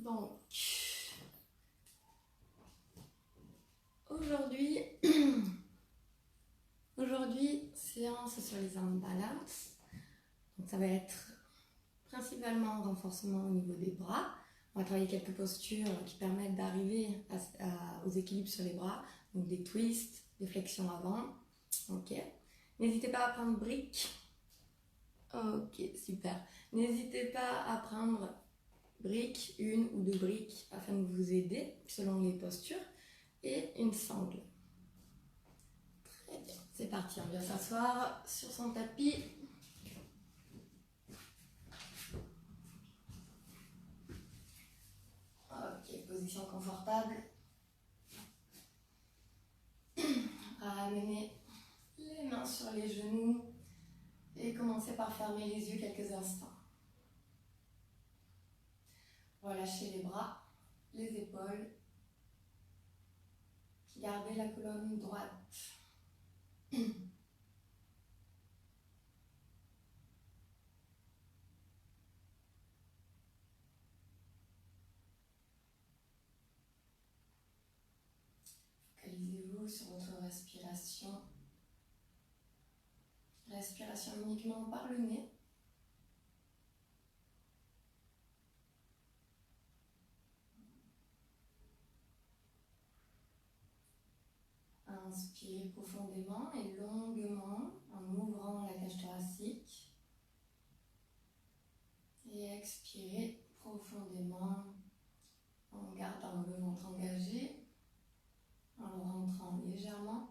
Donc, aujourd'hui, séance sur les armes balance. Donc, ça va être principalement renforcement au niveau des bras. On va travailler quelques postures qui permettent d'arriver aux équilibres sur les bras. Donc, des twists, des flexions avant. Ok. N'hésitez pas à prendre briques. Ok, super. N'hésitez pas à prendre briques, une ou deux briques afin de vous aider selon les postures et une sangle. Très bien, c'est parti, on vient s'asseoir sur son tapis. Ok, position confortable. Ramenez les mains sur les genoux et commencez par fermer les yeux quelques instants. Relâchez les bras, les épaules. Gardez la colonne droite. Focalisez-vous sur votre respiration. Respiration uniquement par le nez. Inspirez profondément et longuement en ouvrant la cage thoracique. Et expirez profondément en gardant le ventre engagé, en le rentrant légèrement.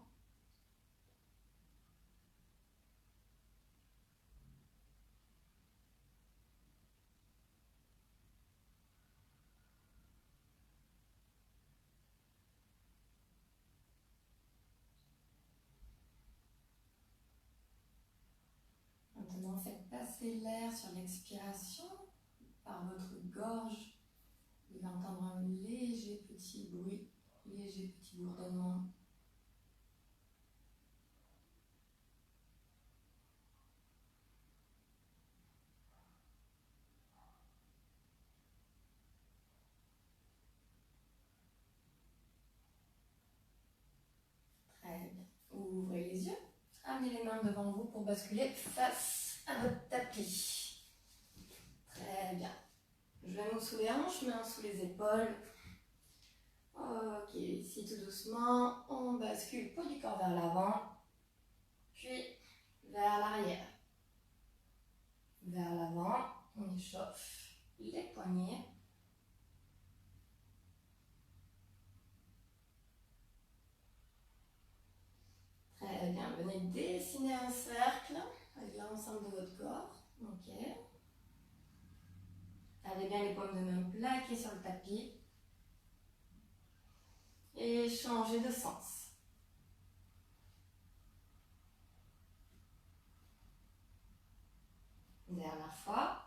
Maintenant, faites passer l'air sur l'expiration par votre gorge. Vous allez entendre un léger petit bruit, léger petit bourdonnement. Très bien. Ouvrez les yeux. Amenez les mains devant vous pour basculer face à votre tapis. Très bien. Genoux sous les hanches, mains sous les épaules. Ok, ici tout doucement, on bascule poids du corps vers l'avant, puis vers l'arrière. Vers l'avant, on échauffe les poignets. Très bien, venez dessiner un cercle avec l'ensemble de votre corps. Ok. Gardez bien les paumes de main plaquées sur le tapis. Et changez de sens. Dernière fois.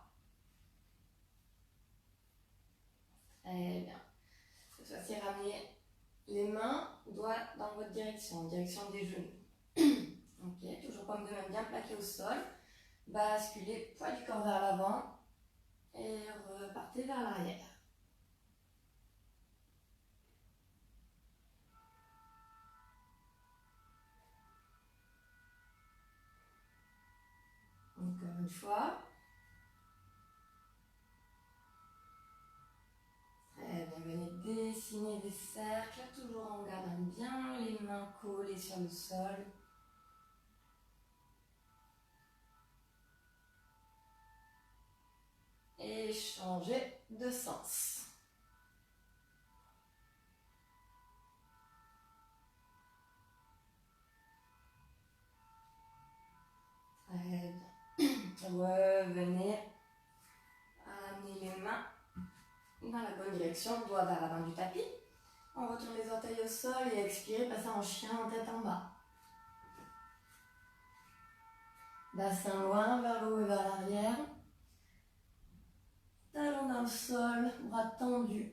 Très bien. Cette fois-ci, ramenez les mains, doigts dans votre direction des genoux. Ok, toujours paume de main bien plaquée au sol. Basculez poids du corps vers l'avant et repartez vers l'arrière. Encore une fois. Très bien, venez dessiner des cercles, toujours en gardant bien les mains collées sur le sol. Et changez de sens. Très bien. Revenez. Amenez les mains dans la bonne direction, doigt vers l'avant du tapis. On retourne les orteils au sol et expirez, passez en chien en tête en bas. Bassin loin vers le haut et vers l'arrière. Talons dans le sol, bras tendus.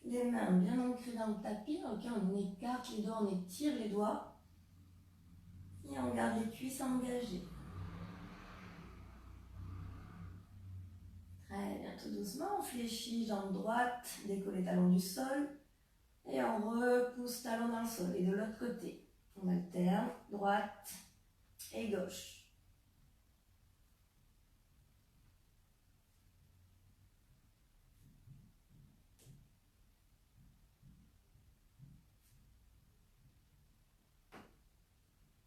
Les mains bien ancrées dans le tapis. Ok, on écarte les doigts, on étire les doigts. Et on garde les cuisses engagées. Très bien. tout doucement, on fléchit jambe droite, décoller talon du sol. Et on repousse talon dans le sol. Et de l'autre côté, on alterne, droite et gauche.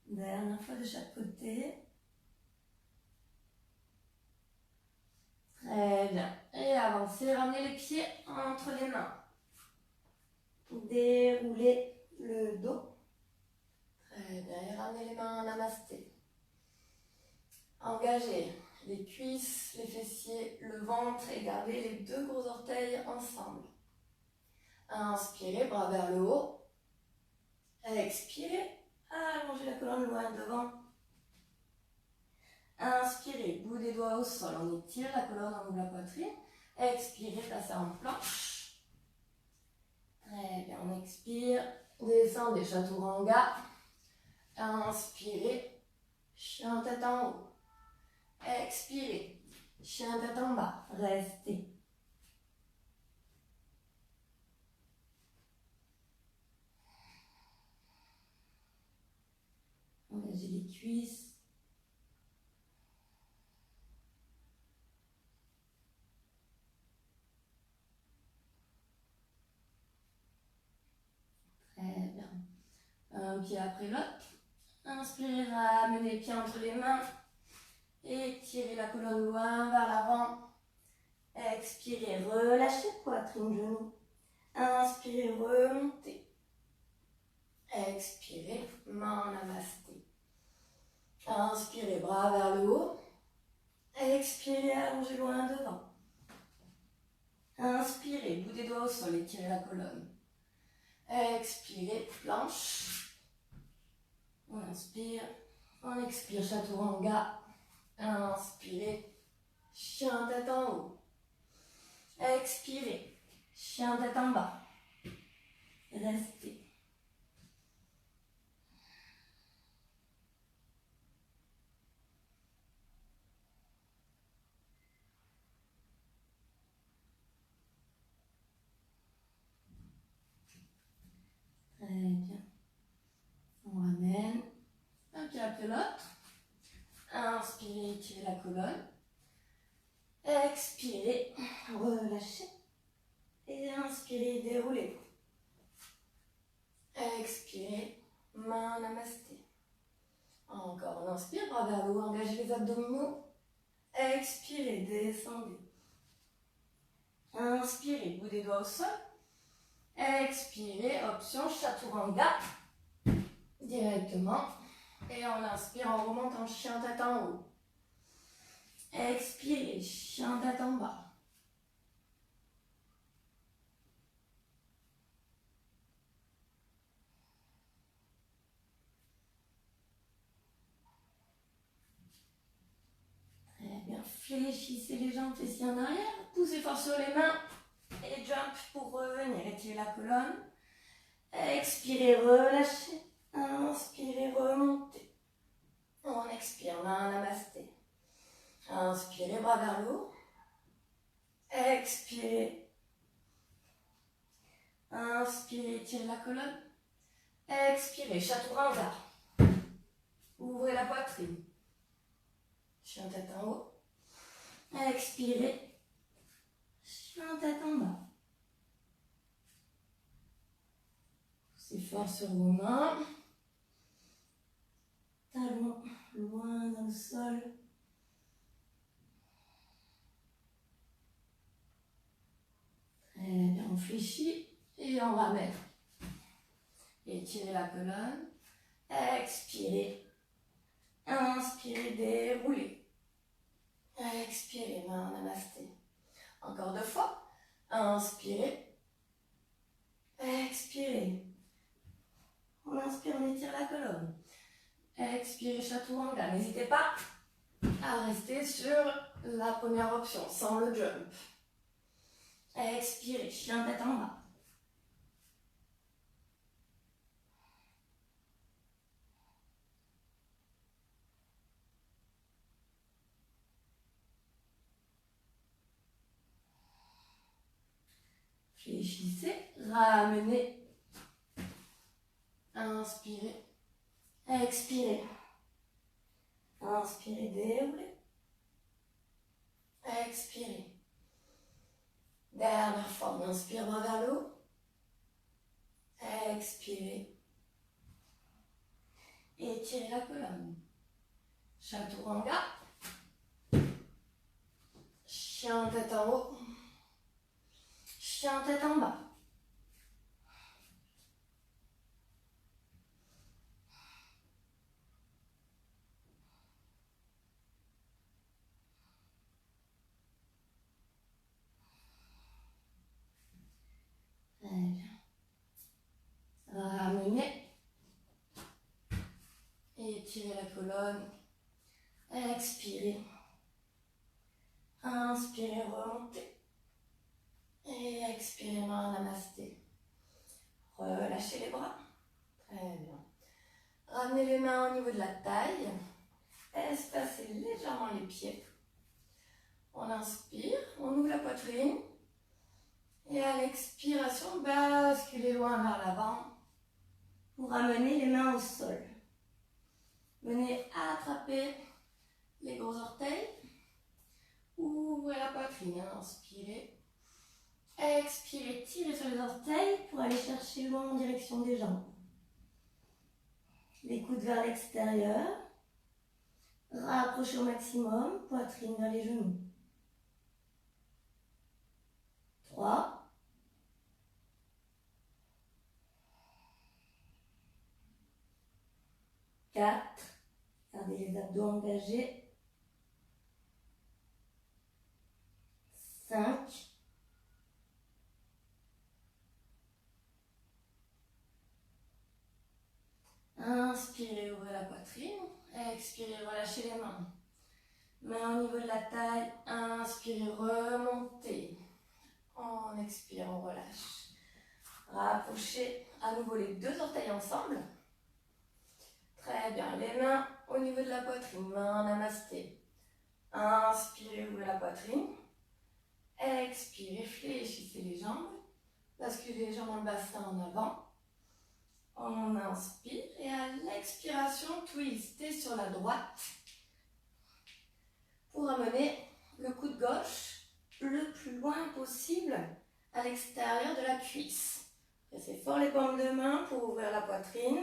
Dernière fois de chaque côté. Très bien. Et avancez, ramenez les pieds entre les mains. Déroulez le dos. Très bien. Et ramenez les mains en namasté. Engagez les cuisses, les fessiers, le ventre et gardez les deux gros orteils ensemble. Inspirez, bras vers le haut. Expirez, allongez la colonne loin devant. Inspirez, bout des doigts au sol, on étire la colonne, on ouvre la poitrine. Expirez, placez en planche. Très bien, on expire, descendez, chaturanga. Inspirez, chien tête en haut. Expirez, chien tête en bas, restez. Engagez les cuisses. Très bien. Un pied après l'autre. Inspirez, ramenez les pieds entre les mains. Étirez la colonne loin vers l'avant. Expirez, relâchez poitrine, genoux. Inspirez, remontez. Expirez, main en namasté. Inspirez, bras vers le haut. Expirez, allongez loin devant. Inspirez, bout des doigts au sol, étirez la colonne. Expirez, planche. On inspire, on expire, chaturanga. Inspirez, chien tête en haut. Expirez, chien tête en bas. Restez. Très bien. On ramène un pied après l'autre. Inspirez, étirez la colonne. Expirez, relâchez. Et inspirez, déroulez. Expirez, main namasté. Encore, on inspire, bras vers le haut, engagez les abdominaux. Expirez, descendez. Inspirez, bout des doigts au sol. Expirez, option chaturanga. Directement. Et on inspire, on remonte en chien tête en haut. Expirez, chien tête en bas. Très bien, fléchissez les jambes, fessiers en arrière. Poussez fort sur les mains. Et jump pour revenir, étirez la colonne. Expirez, relâchez. Inspirez, remontez. On expire, main namasté. Inspirez, bras vers le haut. Expirez. Inspirez, étirez la colonne. Expirez, chaturanga. Ouvrez la poitrine. Chien tête en haut. Expirez. Chien tête en bas. Poussez fort sur vos mains. Talons loin dans le sol. Très bien, on fléchit et on ramène. Étirez la colonne. Expirez. Inspirez, déroulez. Expirez, main en namasté. Encore 2 fois. Inspirez. Expirez. On inspire, on étire la colonne. Expirez, chaturanga. N'hésitez pas à rester sur la première option, sans le jump. Expirez, chien tête en bas. Fléchissez, ramenez. Inspirez, expirez. Inspirez, déroulez. Expirez. Dernière fois, on inspire bras vers le haut. Expirez. Étirez la colonne. Chaturanga. Chien tête en haut. Chien tête en bas. Très bien. Ramenez. Étirez la colonne. Expirez. Inspirez, remontez. Et expirez, main namasté. Relâchez les bras. Très bien. Ramenez les mains au niveau de la taille. Espacez légèrement les pieds. On inspire, on ouvre la poitrine. Et à l'expiration, basculez loin vers l'avant pour ramener les mains au sol. Venez attraper les gros orteils. Ouvrez la poitrine, inspirez. Expirez, tirez sur les orteils pour aller chercher loin en direction des jambes. Les coudes vers l'extérieur. Rapprochez au maximum, poitrine vers les genoux. 3. 4. Gardez les abdos engagés. 5. 'Inspirez, ouvrez la poitrine. Expirez, relâchez les mains. Main au niveau de la taille. Inspirez, remontez. On expire, on relâche. Rapprochez à nouveau les deux orteils ensemble. Très bien. Les mains au niveau de la poitrine. Main namasté. Inspirez, ouvrez la poitrine. Expirez, fléchissez les jambes. Basculez les jambes dans le bassin en avant. On inspire et à l'expiration, twistez sur la droite pour amener le coude gauche le plus loin possible à l'extérieur de la cuisse. Pressez fort les paumes de main pour ouvrir la poitrine.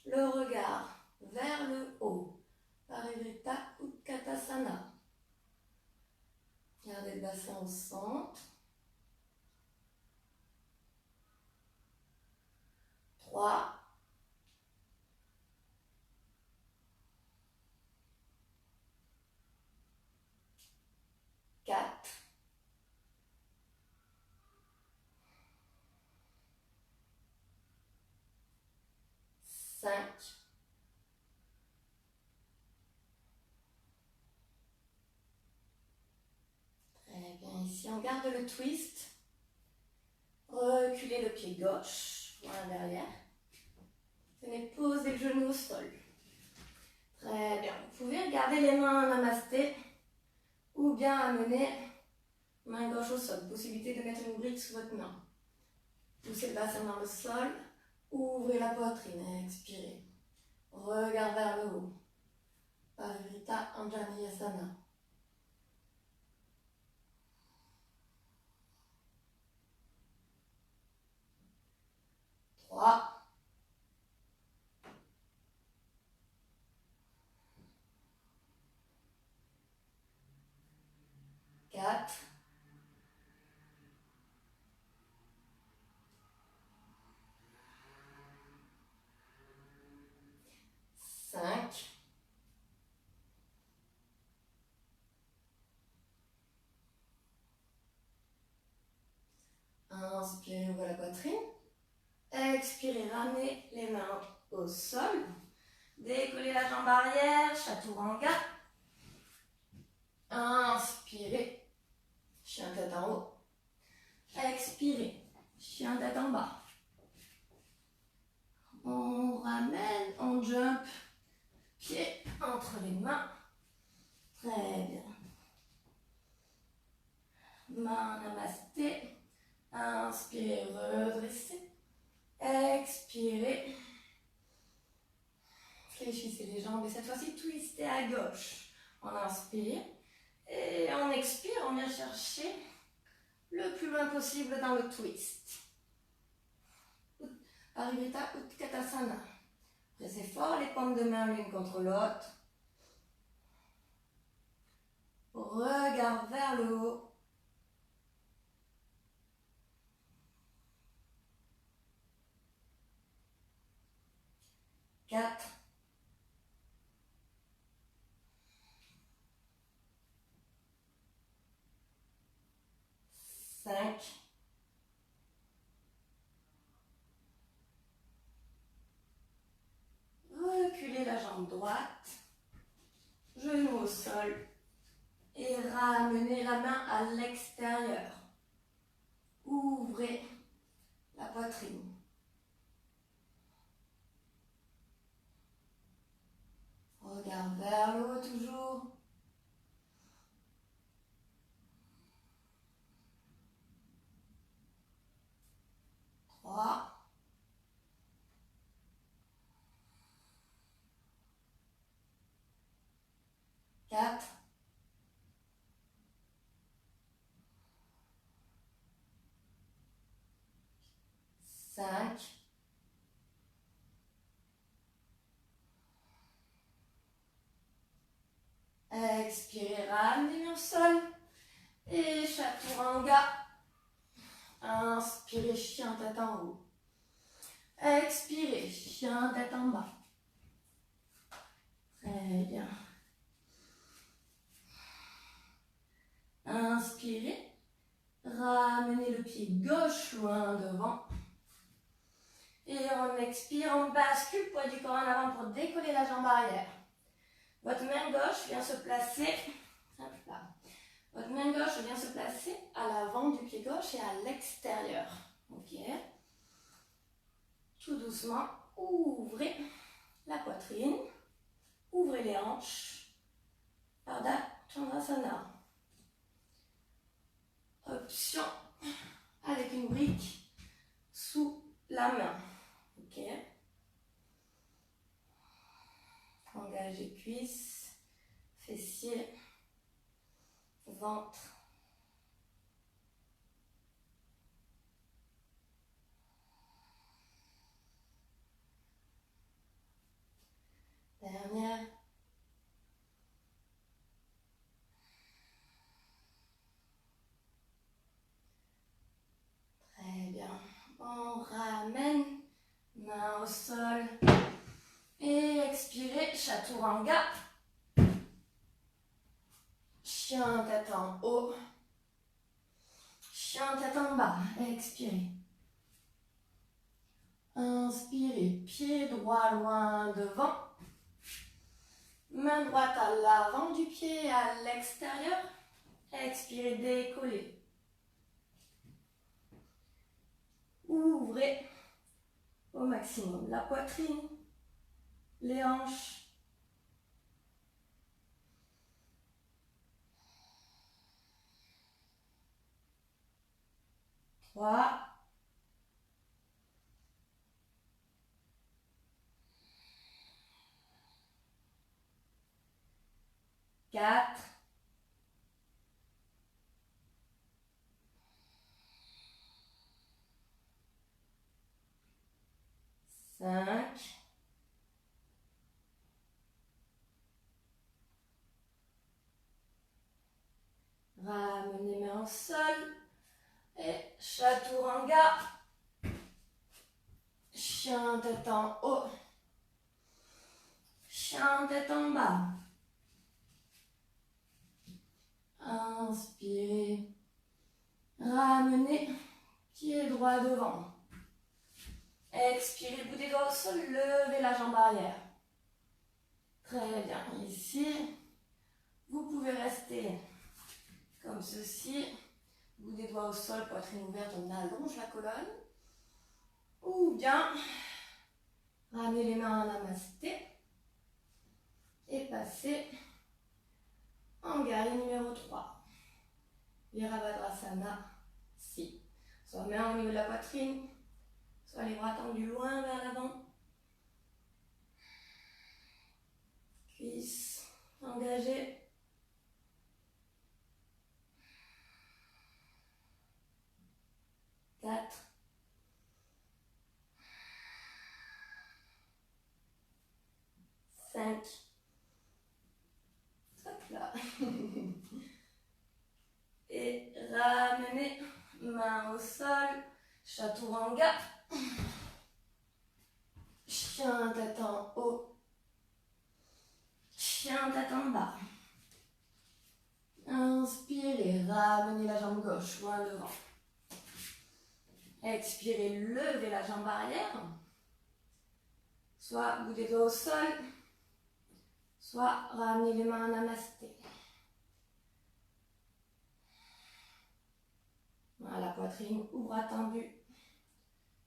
Le regard vers le haut. Parivrtta Utkatasana. Gardez le bassin au centre. 3. 4. 5. 'Très bien, ici on garde le twist. Reculez le pied gauche, loin derrière. Venez poser le genou au sol. Très bien, vous pouvez garder les mains namasté ou bien amener main gauche au sol. Possibilité de mettre une brique sous votre main. Poussez le bassin dans le sol. Ouvrez la poitrine, expirez. Regard vers le haut. Parivrtta Anjaneyasana. 3. 4. 5. 'Inspirez, ouvrez la poitrine. Expirez, ramenez les mains au sol. Décollez la jambe arrière, Chaturanga. Inspirez, chien tête en haut. Expirez, chien tête en bas. On ramène, on jump, pied entre les mains. Très bien. Main namasté. Inspirez, redressez. Expirez. Fléchissez les jambes et cette fois-ci, twistez à gauche. On inspire. Et on expire, on vient chercher le plus loin possible dans le twist. Parivrtta Utkatasana. Pressez fort les paumes de main l'une contre l'autre. Regard vers le haut. 4. 5. 'Reculez la jambe droite, genou au sol et ramenez la main à l'extérieur. Ouvrez la poitrine. Regard vers le haut toujours. 3. 4. 5. 6. Expirez, ramenez au sol. Et Chaturanga. Inspirez, chien tête en haut. Expirez, chien tête en bas. Très bien. Inspirez. Ramenez le pied gauche loin devant. Et on expire, on bascule, poids du corps en avant pour décoller la jambe arrière. Votre main gauche vient se placer, là. Votre main gauche vient se placer à l'avant du pied gauche et à l'extérieur. Ok. Tout doucement, ouvrez la poitrine, ouvrez les hanches. Ardha Chandrasana. Option avec une brique sous la main. Ok. Engagez cuisses, fessiers, ventre. Dernière. Très bien. On ramène, main au sol. Et expirez, Chaturanga. Chien tête en haut. Chien tête en bas. Expirez. Inspirez, pied droit loin devant. Main droite à l'avant du pied, à l'extérieur. Expirez, décollez. Ouvrez au maximum la poitrine, les hanches. Trois. 4. 5. 6. Ramenez main au sol. Et Chaturanga. Chien tête en haut. Chien tête en bas. Inspirez. Ramenez. Pied droit devant. Expirez, bout des doigts au sol. Levez la jambe arrière. Très bien. Ici, vous pouvez rester comme ceci. Bout des doigts au sol, poitrine ouverte, on allonge la colonne. Ou bien, ramenez les mains à namasté. Et passez en guerrier numéro 3. Virabhadrasana, si. Soit main au niveau de la poitrine, soit les bras tendus loin vers l'avant. Cuisses engagées. 4. 5. Hop là. Et ramenez, main au sol, chaturanga. Chien tête en haut. Chien tête en bas. Inspirez, ramenez la jambe gauche loin devant. Expirez, levez la jambe arrière. Soit bout des doigts au sol, soit ramenez les mains à namasté. Voilà, la poitrine ou bras tendus,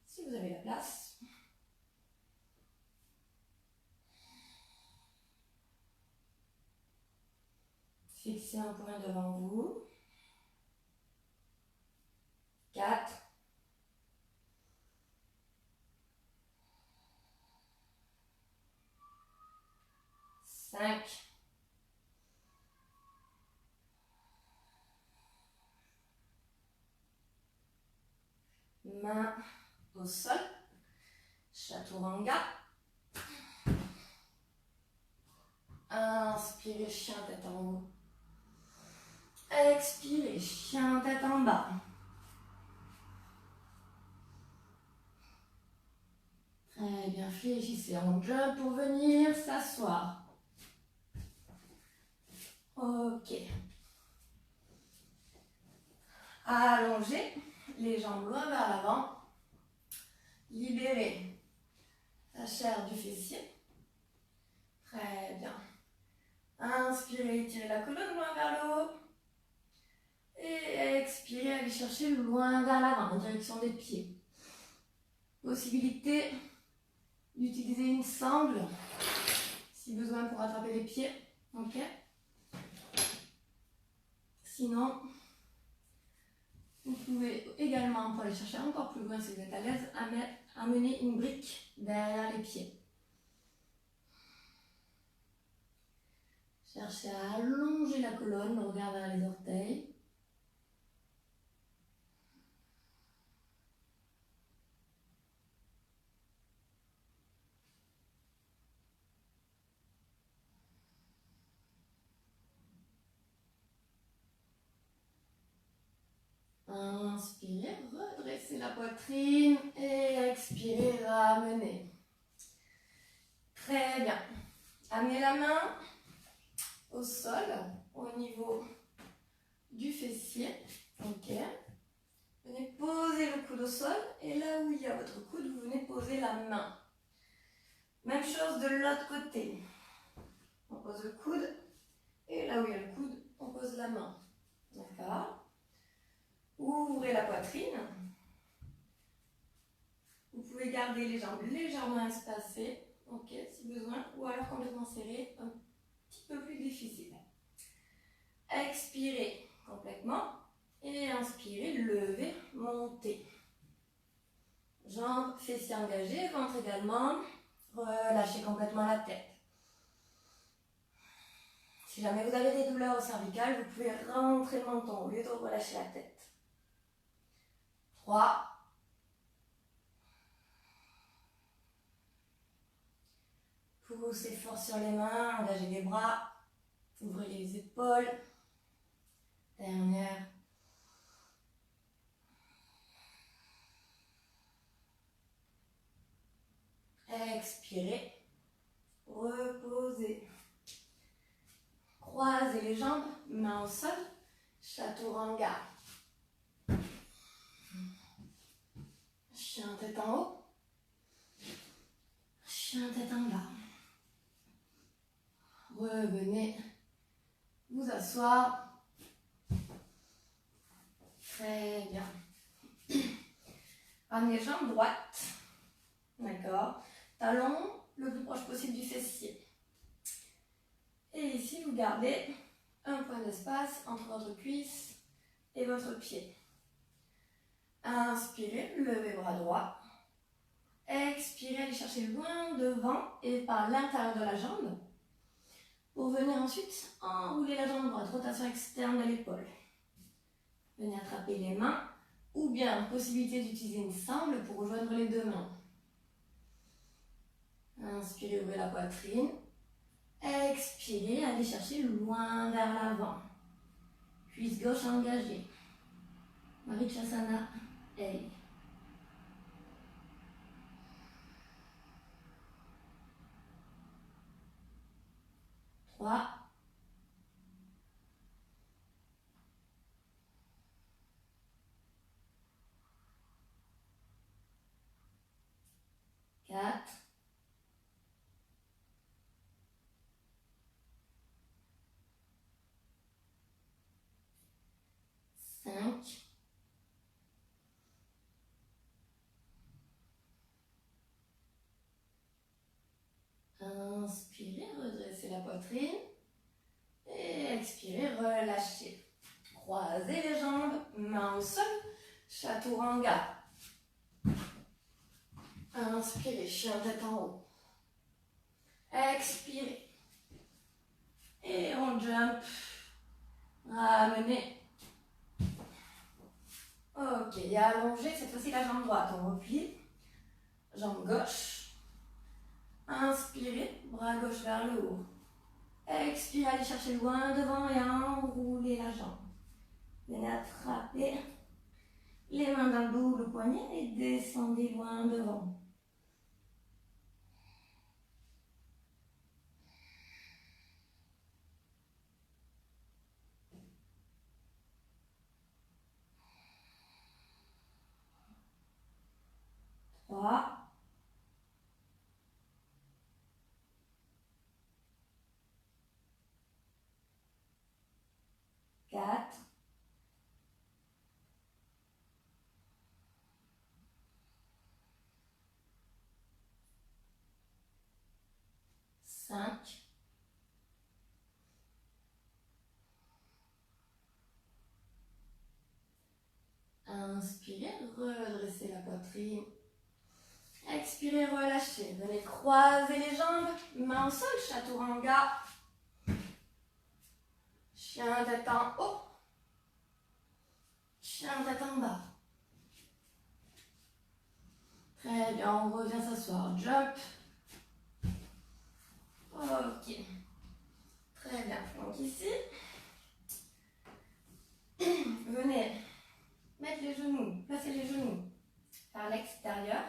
si vous avez la place. Fixez un point devant vous. 4. 5. Main au sol. Chaturanga. Inspirez, chien tête en haut. Expirez, chien tête en bas. Très bien, fléchissez en jump pour venir s'asseoir. Ok. Allongez les jambes loin vers l'avant. Libérez la chair du fessier. Très bien. Inspirez, étirez la colonne loin vers le haut. Et expirez, allez chercher loin vers l'avant, en direction des pieds. Possibilité d'utiliser une sangle, si besoin, pour attraper les pieds. Ok. Sinon, vous pouvez également, pour aller chercher encore plus loin si vous êtes à l'aise, amener une brique derrière les pieds. Cherchez à allonger la colonne, le regard vers les orteils. Inspirez, redressez la poitrine et expirez, ramenez. Très bien. Amenez la main au sol, au niveau du fessier. Ok. Venez poser le coude au sol et là où il y a votre coude, vous venez poser la main. Même chose de l'autre côté. On pose le coude et là où il y a le coude, on pose la main. D'accord. Ouvrez la poitrine. Vous pouvez garder les jambes légèrement espacées, ok, si besoin, ou alors complètement serrées, un petit peu plus difficile. Expirez complètement et inspirez, levez, montez. Jambes, fessiers engagés, ventre également. Relâchez complètement la tête. Si jamais vous avez des douleurs au cervical, vous pouvez rentrer le menton au lieu de relâcher la tête. 3. Poussez fort sur les mains, engagez les bras, ouvrez les épaules. Dernière. Expirez. Reposez. Croisez les jambes, mains au sol. Chaturanga. Chien tête en haut. Chien tête en bas. Revenez vous asseoir. Très bien. Ramenez jambes droites. D'accord. Talon le plus proche possible du fessier. Et ici, vous gardez un point d'espace entre votre cuisse et votre pied. Inspirez, levez bras droit. Expirez, allez chercher loin devant et par l'intérieur de la jambe. Pour venir ensuite enrouler la jambe droite, rotation externe de l'épaule. Venez attraper les mains ou bien possibilité d'utiliser une sangle pour rejoindre les deux mains. Inspirez, ouvrez la poitrine. Expirez, allez chercher loin vers l'avant. Cuisse gauche engagée. Marichyasana, hey. 3, 4, 5, 'Inspirez, redressez la poitrine. Et expirez, relâchez. Croisez les jambes, mains au sol, chaturanga. Inspirez, chien tête en haut. Expirez. Et on jump. Ramenez. Ok, et allongez cette fois-ci la jambe droite. On replie. Jambe gauche. Inspirez, bras gauche vers le haut. Expirez, allez chercher loin devant et enroulez la jambe. Venez attraper les mains dans le dos, le poignet et descendez loin devant. Trois, 4, 5, 'Inspirez, redressez la poitrine. Expirez, relâchez. Venez croiser les jambes, mains au sol, chaturanga. Chien tête en haut. Chien tête en bas. Très bien, on revient s'asseoir. Jump. Ok. Très bien. Donc ici, venez mettre les genoux, placer les genoux par l'extérieur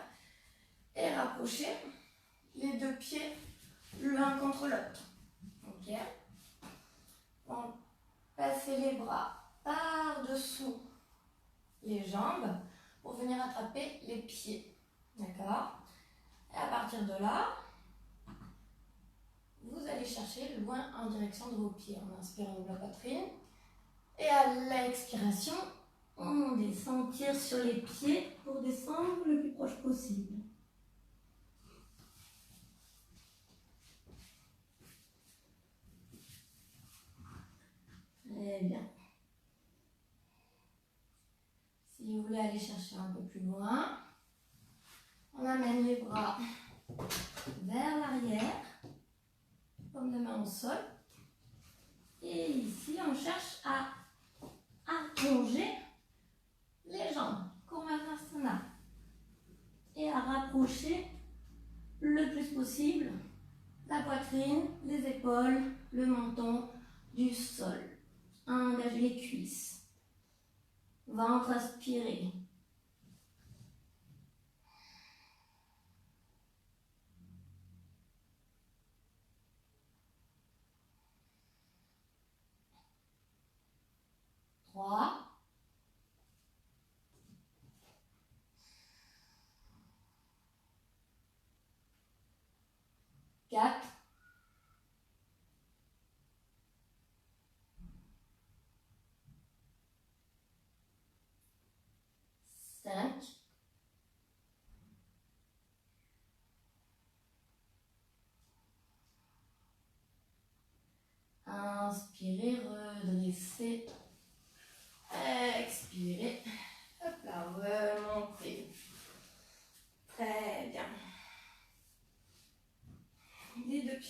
et rapprocher les deux pieds l'un contre l'autre. Ok. Donc, passez les bras par-dessous les jambes pour venir attraper les pieds. D'accord? Et à partir de là, vous allez chercher loin en direction de vos pieds. On inspire, on ouvre la poitrine. Et à l'expiration, on descend, tire sur les pieds pour descendre le plus proche possible. Très bien. Si vous voulez aller chercher un peu plus loin, on amène les bras vers l'arrière, comme des mains au sol. Et ici, on cherche à allonger les jambes, Kurmasana, et à rapprocher le plus possible la poitrine, les épaules, le menton du sol. Engagez les cuisses. Ventre aspiré. Trois. 4, 5, 'Inspirez, redressez. Expirez. Hop là,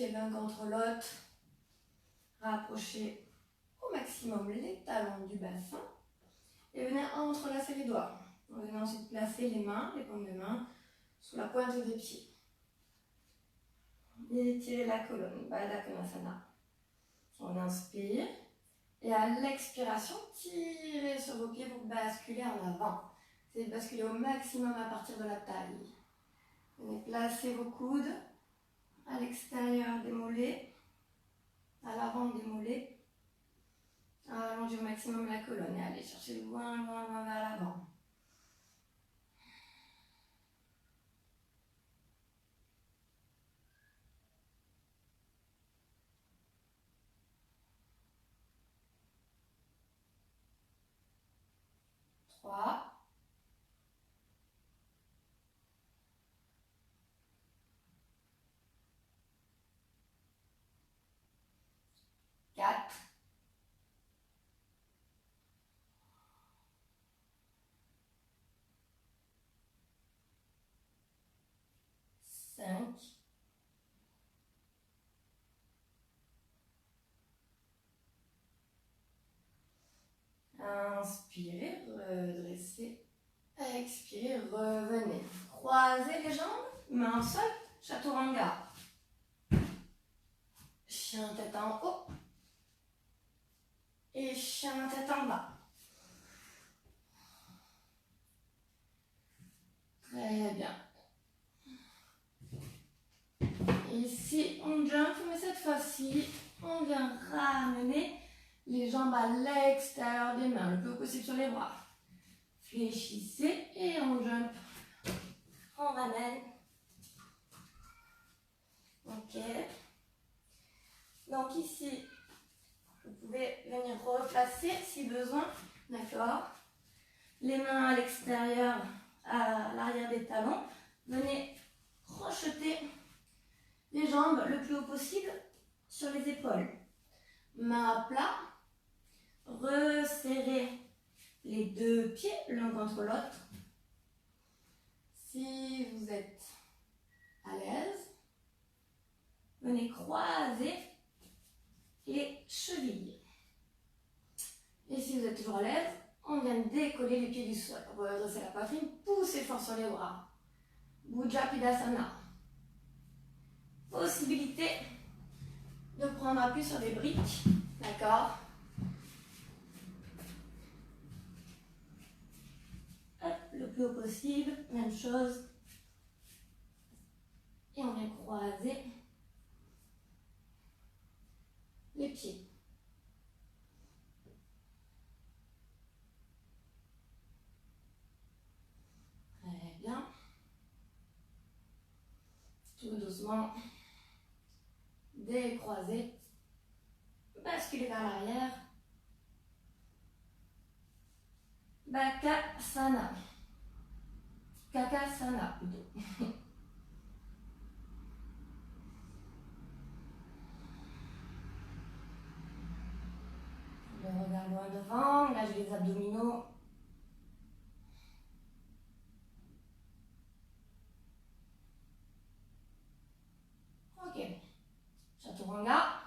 pieds l'un contre l'autre. Rapprochez au maximum les talons du bassin. Et venez entrelacer les doigts. Vous venez ensuite placer les mains, les paumes de main, sous la pointe des pieds. Étirez la colonne, Baddha Konasana. On inspire. Et à l'expiration, tirez sur vos pieds pour basculer en avant. C'est de basculer au maximum à partir de la taille. Venez placer vos coudes à l'extérieur des mollets, à l'avant des mollets. Allongez au maximum la colonne et allez chercher loin, loin, loin vers l'avant. Trois. Quatre. 5. Inspirez, redressez. Expirez, revenez. Croisez les jambes, main au sol, chaturanga. Chien tête en haut. Et chien tête en bas. Très bien. Ici, on jump, mais cette fois-ci, on vient ramener les jambes à l'extérieur des mains, le plus haut possible sur les bras. Fléchissez et on jump. On ramène. Ok. Donc ici, vous pouvez venir replacer si besoin. D'accord. Les mains à l'extérieur, à l'arrière des talons. Venez crocheter les jambes le plus haut possible sur les épaules. Main à plat. Resserrez les deux pieds l'un contre l'autre. Si vous êtes à l'aise, venez croiser les chevilles. Et si vous êtes toujours à l'aise, on vient décoller les pieds du sol. Redressez la poitrine, poussez fort sur les bras. Bujapidasana. Possibilité de prendre appui sur des briques. D'accord? Le plus haut possible, même chose. Et on vient croiser les pieds. Très bien. Tout doucement. Décroiser. Basculer vers l'arrière. Bakasana. Kakasana plutôt. Le regard loin devant, lâchez les abdominaux. Ok. Chaturanga.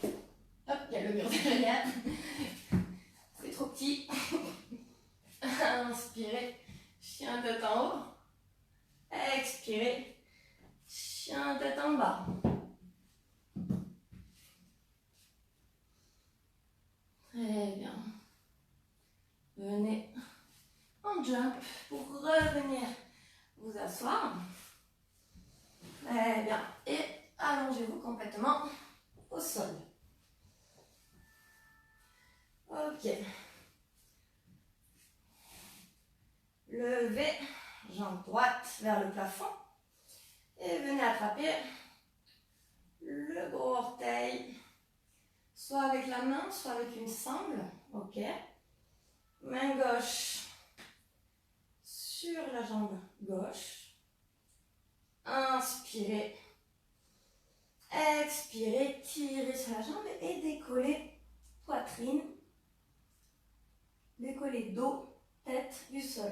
Hop, il y a le mur derrière. C'est trop petit. Inspirez. Chien tête en haut. Expirez. Chien tête en bas. Très bien. Venez en jump pour revenir vous asseoir. Très bien. Et allongez-vous complètement au sol. Ok. Levez, jambe droite vers le plafond. Et venez attraper le gros orteil. Soit avec la main, soit avec une sangle. Ok. Main gauche sur la jambe gauche. Inspirez. Expirez, tirez sur la jambe et décollez poitrine. Décollez dos, tête du sol.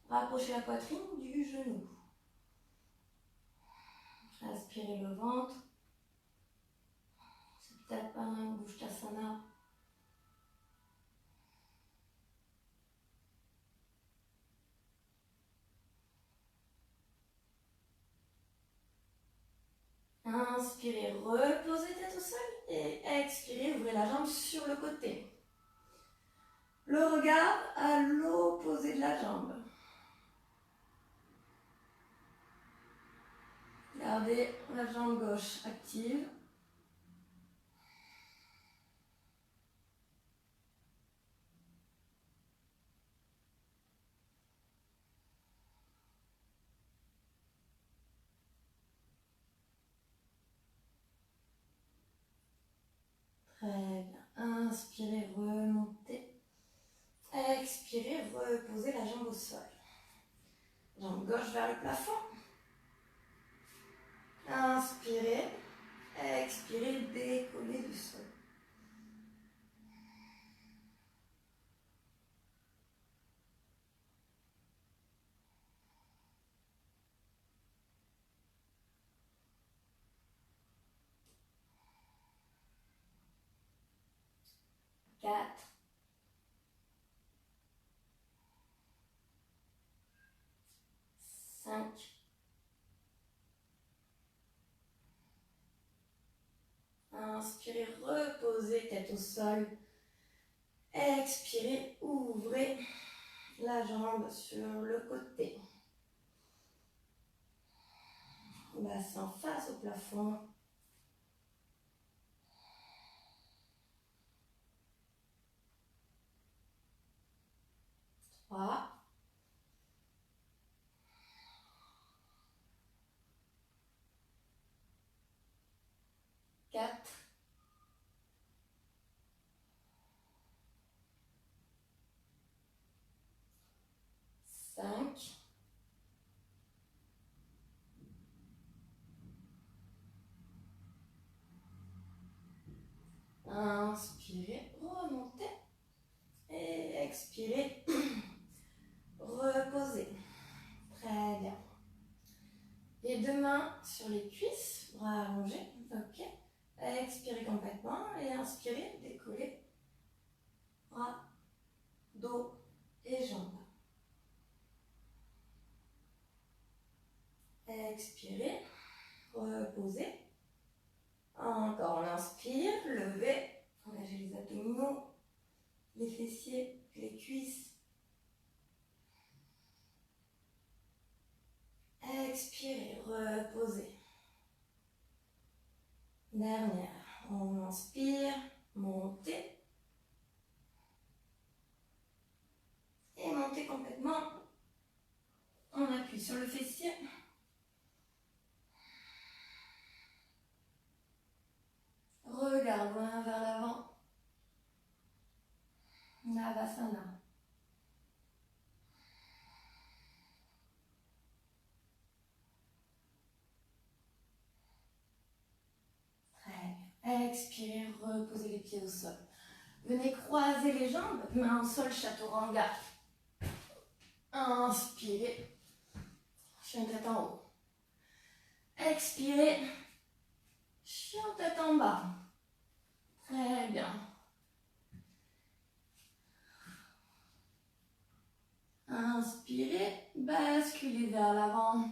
Rapprochez la poitrine du genou. Aspirez le ventre. C'est peut-être pas un Bhushtasana. Inspirez, reposez tête au sol et expirez, ouvrez la jambe sur le côté. Le regard à l'opposé de la jambe. Gardez la jambe gauche active. Très bien. Inspirez, remontez. Expirez, reposez la jambe au sol. Jambe gauche vers le plafond. Inspirez. Expirez, décollez du sol. Quatre. 5. Inspirez, reposez tête au sol. Expirez, ouvrez la jambe sur le côté. Bassin face au plafond. 3. 4. 5. Inspirez, remontez. Et expirez, reposez. Très bien. Les deux mains sur les cuisses, bras allongés. Ok. Expirez complètement et inspirez, décollez. Bras, dos et jambes. Expirez, reposez. Encore, on inspire, levez, engagez les abdominaux, les fessiers, les cuisses. Expirez, reposez. Dernière, on inspire, montez. Et montez complètement. On appuie sur le fessier. Regard loin vers l'avant. Navasana. Très bien. Expirez, reposez les pieds au sol. Venez croiser les jambes, main au sol, chaturanga. Inspirez. Chien tête en haut. Expirez. Chien tête en bas. Très bien. Inspirez, basculez vers l'avant.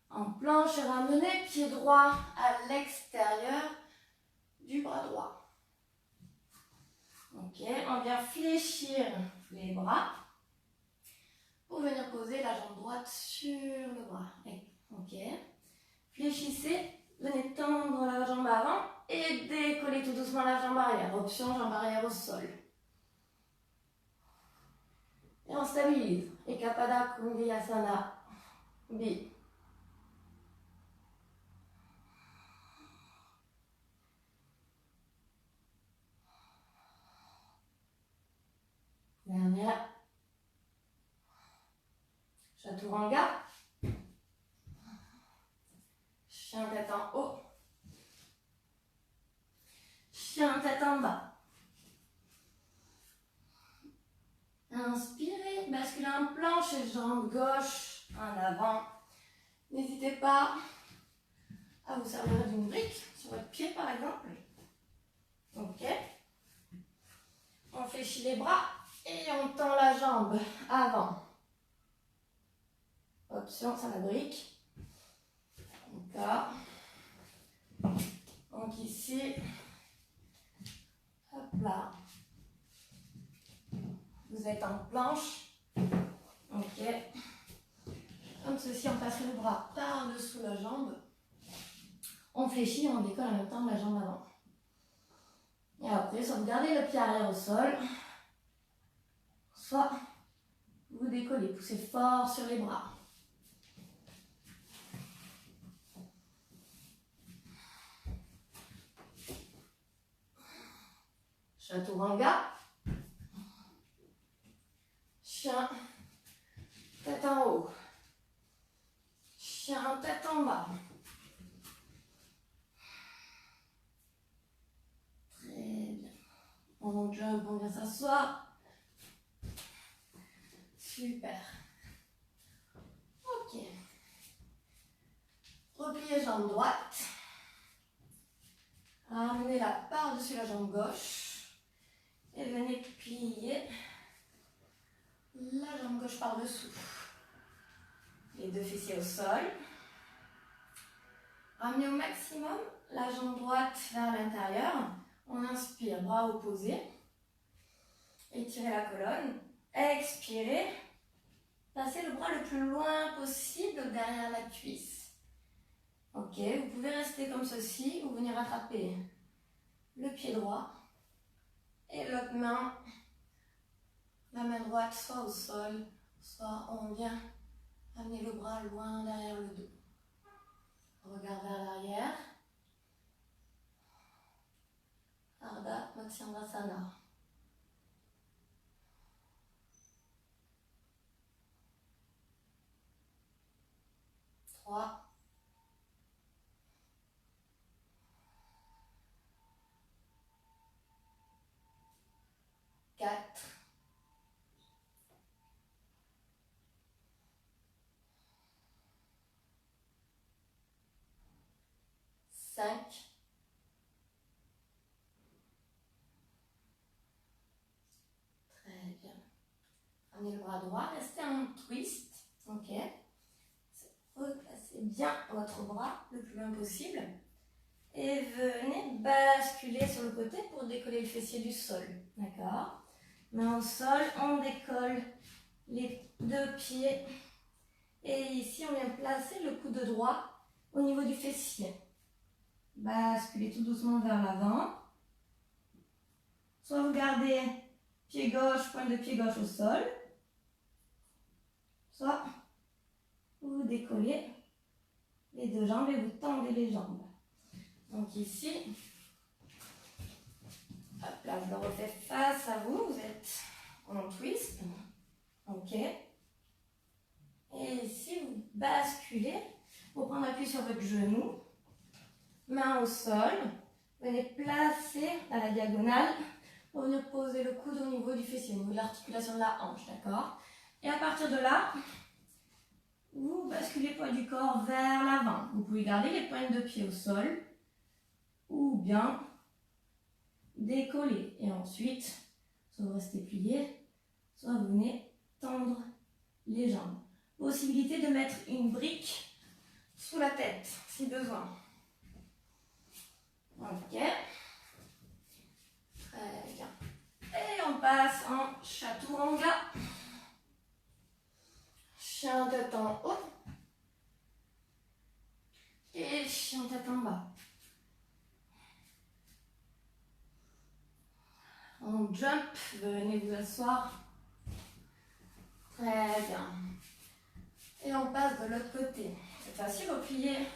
En planche et ramenez pied droit à l'extérieur du bras droit. Ok, on vient fléchir les bras pour venir poser la jambe droite sur le bras. Ok, fléchissez, venez tendre la jambe avant et décollez tout doucement la jambe arrière. Option jambe arrière au sol. Et on stabilise. Ekapada Kundiyasana B. Dernière. Chaturanga. Chien tête en haut. Chien tête en bas. Inspirez, basculez en planche et jambe gauche en avant. N'hésitez pas à vous servir d'une brique sur votre pied par exemple. Ok. On fléchit les bras et on tend la jambe avant. Option sur la brique. Encore. Donc ici, hop là. Vous êtes en planche. Ok. Comme ceci, on passe le bras par-dessous la jambe. On fléchit et on décolle en même temps la jambe avant. Et après, soit vous gardez le pied arrière au sol, soit vous décollez, poussez fort sur les bras. Chaturanga. Chien, tête en haut. Chien, tête en bas. Très bien. On jump, on vient s'asseoir. Super. Ok. Repliez jambe droite. Ramenez-la par-dessus la jambe gauche. Et venez plier la jambe gauche par-dessous. Les deux fessiers au sol. Ramenez au maximum la jambe droite vers l'intérieur. On inspire, bras opposés. Étirez la colonne. Expirez. Passez le bras le plus loin possible derrière la cuisse. Ok, vous pouvez rester comme ceci ou venir attraper le pied droit et l'autre main, la main droite soit au sol, soit on vient amener le bras loin derrière le dos. Regard vers l'arrière. Ardha Matsyendrasana. 3, 4, 5, très bien. Ramenez le bras droit, restez en twist. Ok. Replacez bien votre bras le plus loin possible. Et venez basculer sur le côté pour décoller le fessier du sol. D'accord? Main au sol, on décolle les deux pieds. Et ici, on vient placer le coude droit au niveau du fessier. Basculez tout doucement vers l'avant. Soit vous gardez pied gauche, pointe de pied gauche au sol. Soit vous décollez les deux jambes et vous tendez les jambes. Donc ici, hop là, je le refais face à vous. Vous êtes en twist. Ok. Et ici, vous basculez pour prendre appui sur votre genou. Main au sol. Venez placer à la diagonale pour venir poser le coude au niveau du fessier, au niveau de l'articulation de la hanche, d'accord? Et à partir de là, vous basculez le poids du corps vers l'avant. Vous pouvez garder les pointes de pied au sol ou bien décoller. Et ensuite, soit vous restez plié, soit vous venez tendre les jambes. Possibilité de mettre une brique sous la tête, si besoin. Ok. Très bien. Et on passe en Chaturanga. Chien tête en haut. Et chien tête en bas. On jump, venez vous asseoir. Très bien. Et on passe de l'autre côté. Cette fois-ci, repliez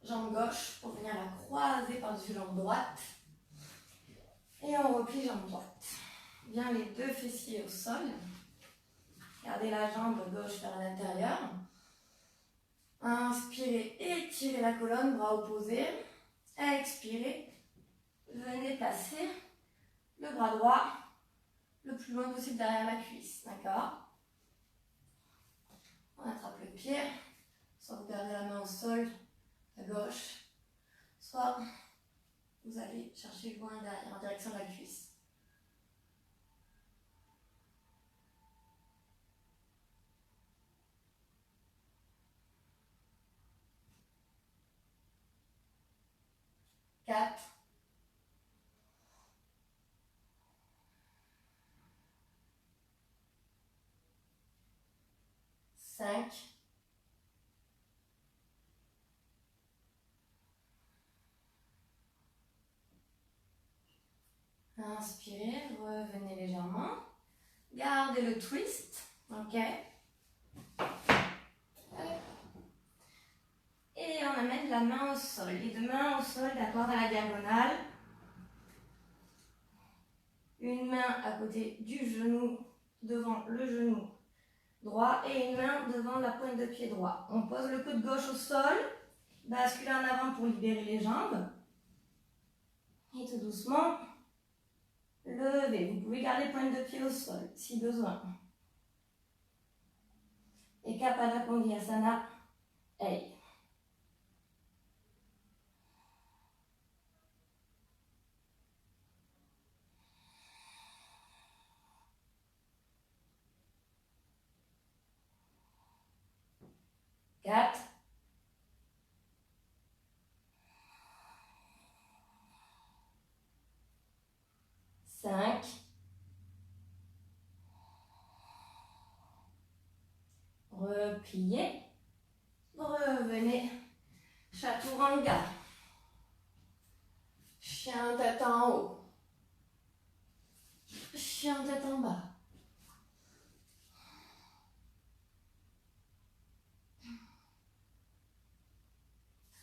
jambe gauche pour venir la croiser par-dessus jambe droite. Et on replie jambe droite. Bien les deux fessiers au sol. Gardez la jambe gauche vers l'intérieur. Inspirez, étirez la colonne, bras opposés. Expirez. Venez placer le bras droit le plus loin possible derrière la cuisse. D'accord? On attrape le pied. Soit vous gardez la main au sol, à gauche, soit vous allez chercher loin derrière en direction de la cuisse. Quatre. 5. Inspirez, revenez légèrement. Gardez le twist, ok. Et on amène la main au sol, les deux mains au sol, d'accord, à la diagonale. Une main à côté du genou, devant le genou droit, et une main devant la pointe de pied droit. On pose le coude gauche au sol, basculez en avant pour libérer les jambes. Et tout doucement, levez. Vous pouvez garder pointe de pied au sol, si besoin. Et Kapalakondiyasana, hey. Quatre. 5. Repliez. Revenez. Chaturanga. Chien tête en haut. Chien tête en bas.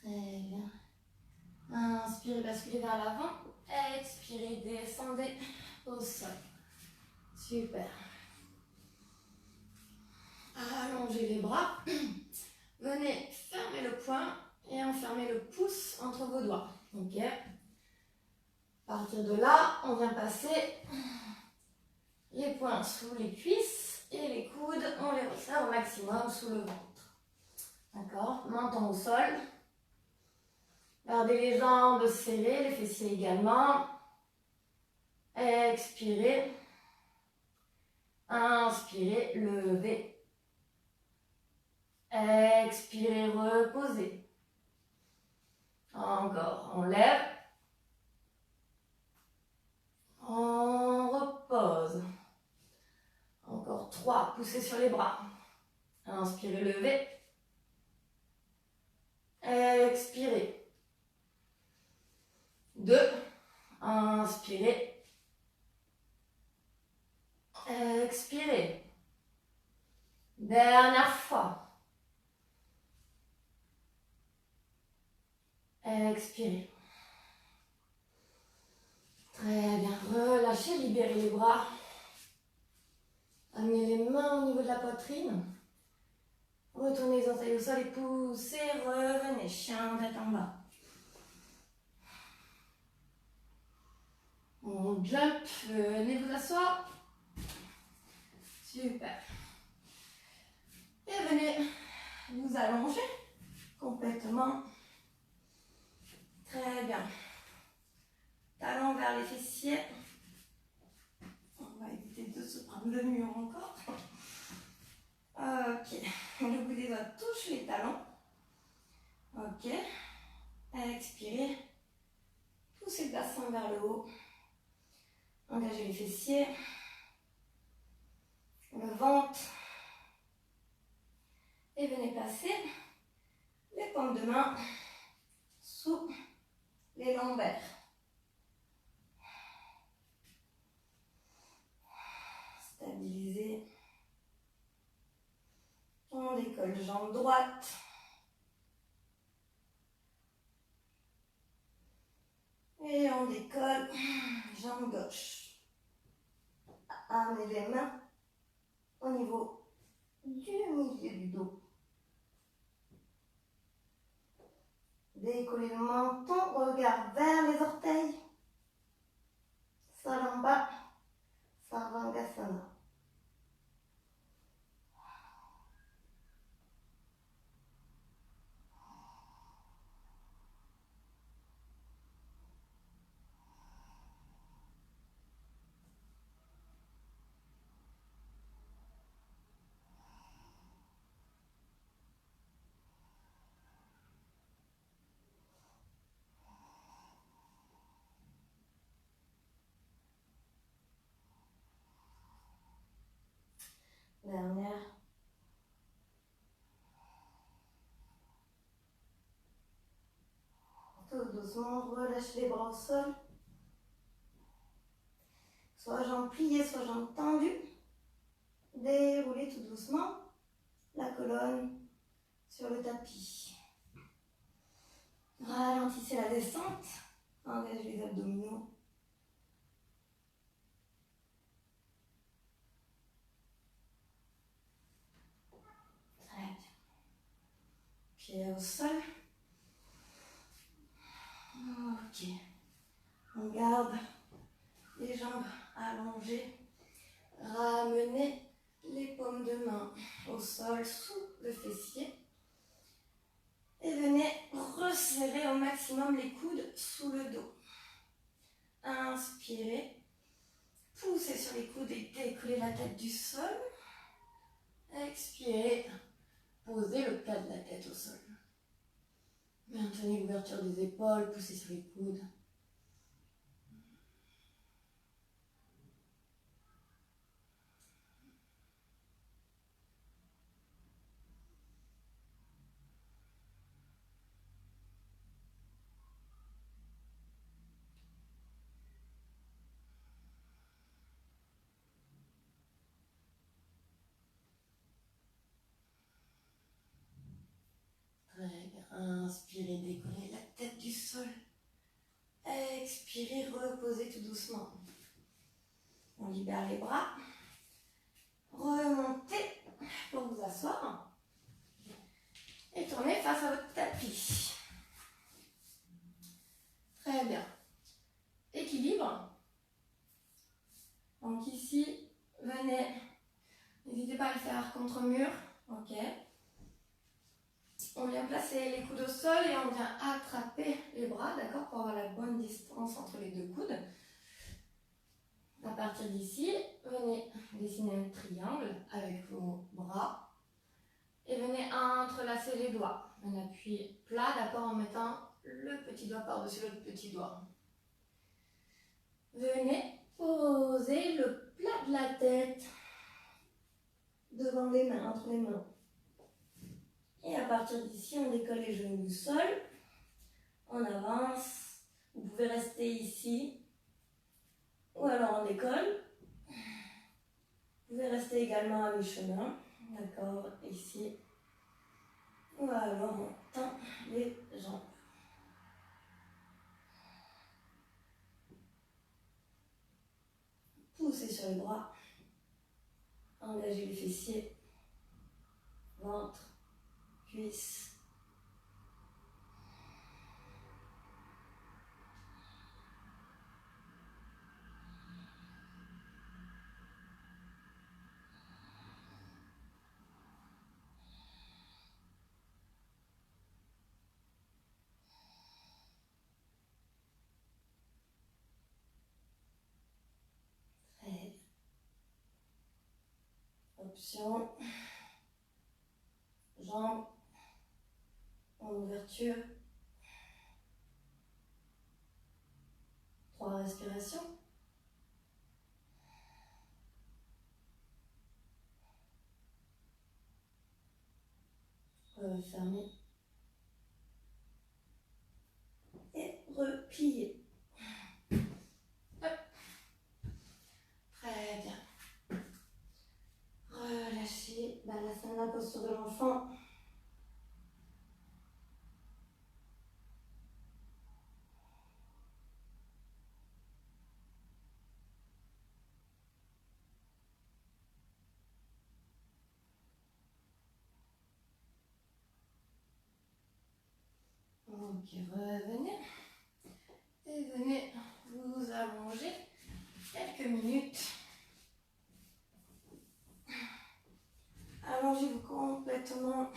Très bien. Inspirez, basculez vers l'avant. Expirez, descendez au sol. Super. Allongez les bras. Venez fermer le poing et enfermer le pouce entre vos doigts. Ok. À partir de là, on vient passer les poings sous les cuisses et les coudes, on les resserre au maximum sous le ventre. D'accord. Menton au sol. Gardez les jambes serrées, les fessiers également. Expirez. Inspirez, levez. Expirez, reposez. Encore, on lève. On repose. Encore 3, poussez sur les bras. Inspirez, levez. Expirez. 2. Inspirez. Expirez. Dernière fois. Expirez. Très bien. Relâchez, libérez les bras. Amenez les mains au niveau de la poitrine. Retournez les orteils au sol et poussez. Revenez. Chien tête en bas. On jump. Venez vous asseoir. Super. Et venez vous allonger complètement. Très bien. Talons vers les fessiers. On va éviter de se prendre le mur encore. Ok. Le bout des doigts touche les talons. Ok. Expirez. Poussez le bassin vers le haut. Engagez les fessiers. Le ventre. Et venez passer les paumes de main sous les lombaires. Stabilisez. On décolle jambe droite. Et on décolle jambe gauche. Amenez les mains au niveau du milieu du dos. Décollez le menton, regard vers les orteils. Sol en bas, Sarvangasana. Dernière. Tout doucement, relâchez les bras au sol. Soit jambes pliées, soit jambes tendues. Déroulez tout doucement la colonne sur le tapis. Ralentissez la descente. Engagez les abdominaux. Très bien. Pieds au sol. Ok. On garde les jambes allongées. Ramenez les paumes de main au sol sous le fessier. Et venez resserrer au maximum les coudes sous le dos. Inspirez. Poussez sur les coudes et décollez la tête du sol. Expirez. Posez le plat de la tête au sol. Maintenez l'ouverture des épaules, poussez sur les coudes. Très bien. Inspirez, décollez la tête du sol. Expirez, reposez tout doucement. On libère les bras. Remontez pour vous asseoir. Et tournez face à votre tapis. Très bien. Équilibre. Donc ici, venez. N'hésitez pas à le faire contre mur. Ok. On vient placer les coudes au sol et on vient attraper les bras, d'accord, pour avoir la bonne distance entre les deux coudes. À partir d'ici, venez dessiner un triangle avec vos bras et venez entrelacer les doigts. Un appui plat, d'accord, en mettant le petit doigt par-dessus l'autre petit doigt. Venez poser le plat de la tête devant les mains, entre les mains. Et à partir d'ici, on décolle les genoux du sol. On avance. Vous pouvez rester ici. Ou alors on décolle. Vous pouvez rester également à mi-chemin. D'accord, ici. Ou alors on tend les jambes. Poussez sur les bras. Engagez les fessiers. Ventre. Cuisses. Option, jambes en ouverture, 3 respirations. Fermez et repliez. Hop. Très bien. Relâchez, Balasana, posture de l'enfant. Ok, revenez et venez vous allonger quelques minutes. Allongez-vous complètement.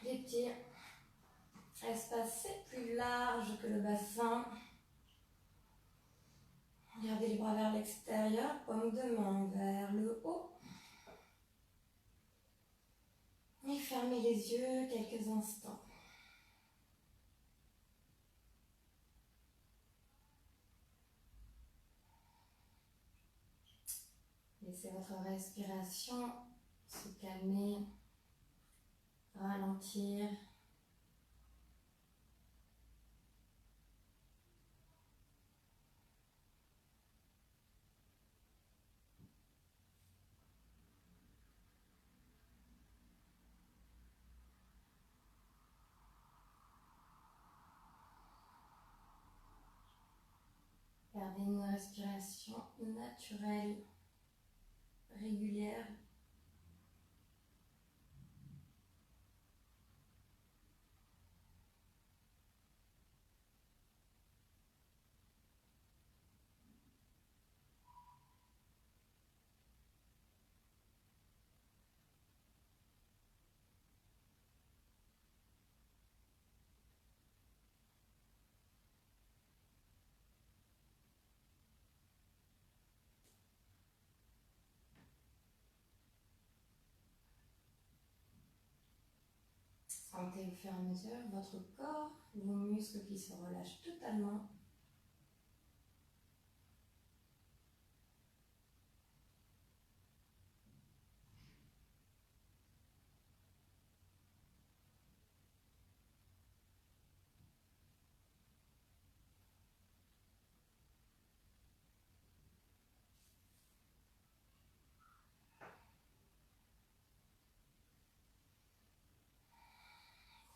Les pieds espacés plus larges que le bassin. Gardez les bras vers l'extérieur, paume de main vers le haut. Et fermez les yeux quelques instants. Laissez votre respiration se calmer, ralentir. Gardez une respiration naturelle, régulière. Sentez au fur et à mesure votre corps, vos muscles qui se relâchent totalement.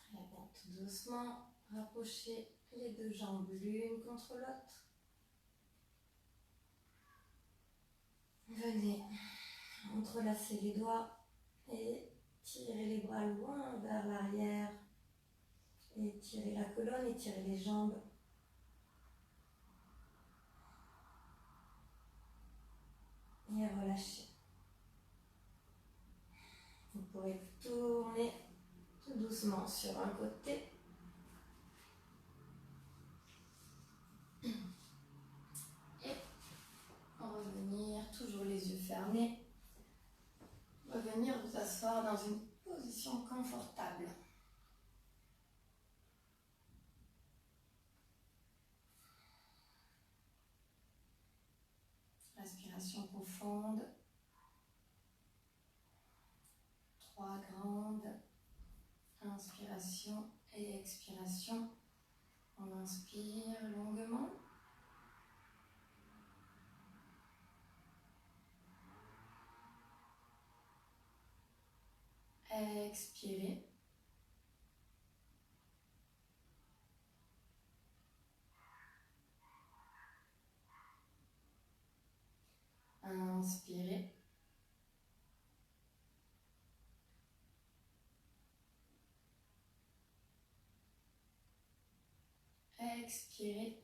Très bien, tout doucement, rapprochez les deux jambes l'une contre l'autre. Venez entrelacer les doigts et tirez les bras loin vers l'arrière. Étirez la colonne, étirez les jambes. Et relâchez. Vous pourrez tourner tout doucement sur un côté. Et revenir, toujours les yeux fermés. Revenir vous asseoir dans une position confortable. Respiration profonde. 3 grandes inspirations et expirations. On inspire longuement. Expirez. Inspirez. Expirez.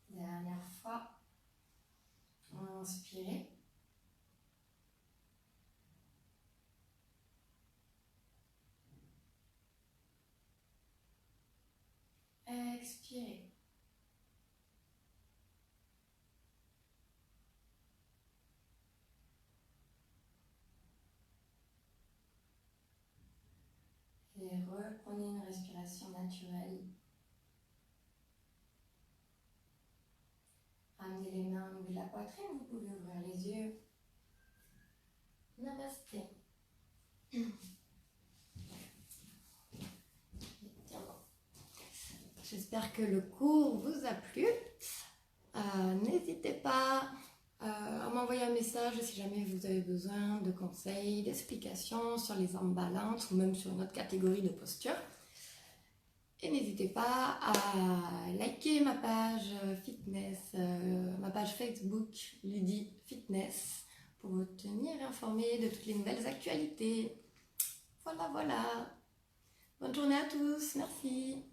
Dernière fois. Inspirez. Expirez. Et reprenez une respiration naturelle. Ramenez les mains au niveau de la poitrine, vous pouvez ouvrir les yeux. Namasté. J'espère que le cours vous a plu. N'hésitez pas à m'envoyer un message si jamais vous avez besoin de conseils, d'explications sur les imbalances ou même sur notre catégorie de posture. Et n'hésitez pas à liker ma page fitness, ma page Facebook Ludie Fitness pour vous tenir informé de toutes les nouvelles actualités. Voilà. Bonne journée à tous, merci.